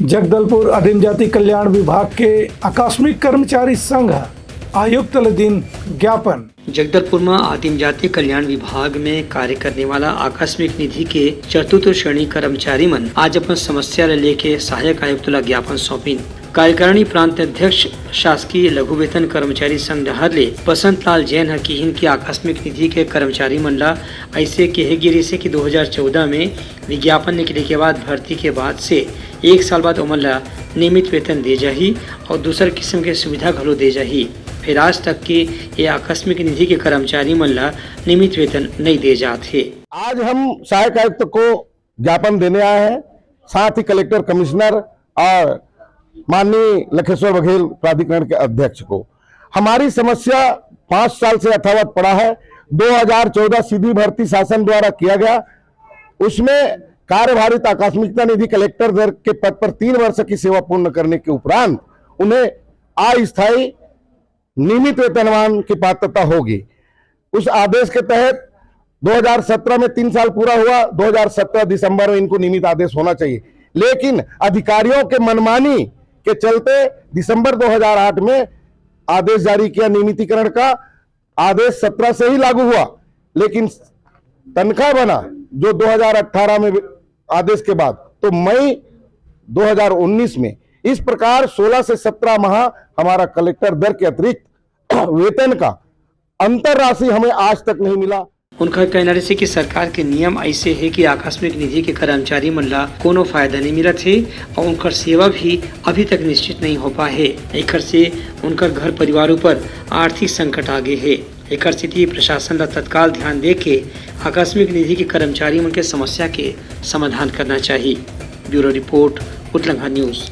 जगदलपुर आदिम जाति कल्याण विभाग के आकस्मिक कर्मचारी संघ आयुक्त दिन ज्ञापन। जगदलपुर में आदिम जाति कल्याण विभाग में कार्य करने वाला आकस्मिक निधि के चतुर्थ श्रेणी कर्मचारी मन आज अपन समस्या लेके सहायक आयुक्त ला ज्ञापन सौंपिन। कार्यकारिणी प्रांत अध्यक्ष शासकीय लघु वेतन कर्मचारी संघ डहरले बसंत लाल जैन हकीहिन की आकस्मिक निधि के कर्मचारी मन ला ऐसे कहे गिरी से कि 2014 में विज्ञापन निकले के बाद भर्ती के बाद से 1 साल बाद ओमन ला नियमित वेतन दे जाही और दूसर किस्म के सुविधा घलो दे जाही। फिर आज तक के ये आकस्मिक निधि के कर्मचारी मन ला नियमित वेतन नहीं दे जाते। आज हम सहायक आयुक्त को ज्ञापन देने आए हैं, साथ ही कलेक्टर, कमिश्नर और माननीय लखेश्वर बघेल प्राधिकरण के अध्यक्ष को। हमारी समस्या 5 साल से यथावत पड़ा है। 2014 सीधी भर्ती शासन द्वारा किया गया, उसमें कार्यभारित आकस्मिकता निधि कलेक्टर दर के पद पर 3 वर्ष की सेवा पूर्ण करने के उपरांत उन्हें अस्थायी नियमित वेतनमान की पात्रता होगी। उस आदेश के तहत 2017 में 3 साल पूरा हुआ, 2017 दिसंबर में इनको नियमित आदेश होना चाहिए, लेकिन अधिकारियों के मनमानी के चलते दिसंबर 2008 में आदेश जारी किया। नियमितीकरण का आदेश 17 से ही लागू हुआ, लेकिन तनख्वाह बना जो 2018 में आदेश के बाद, तो मई 2019 में। इस प्रकार 16 से 17 माह हमारा कलेक्टर दर के अतिरिक्त वेतन का अंतर राशि हमें आज तक नहीं मिला। उनका कहना है कि सरकार के नियम ऐसे है कि आकस्मिक निधि के कर्मचारी मन ला कोनो फायदा नहीं मिलत है और उनकर सेवा भी अभी तक निश्चित नहीं हो पाए है। एक से उनकर घर परिवारों पर आर्थिक संकट आगे है। एक स्थिति प्रशासन ला तत्काल ध्यान दे के आकस्मिक निधि के कर्मचारी मन के समस्या के समाधान करना चाहिए। ब्यूरो रिपोर्ट, उतलंघा न्यूज।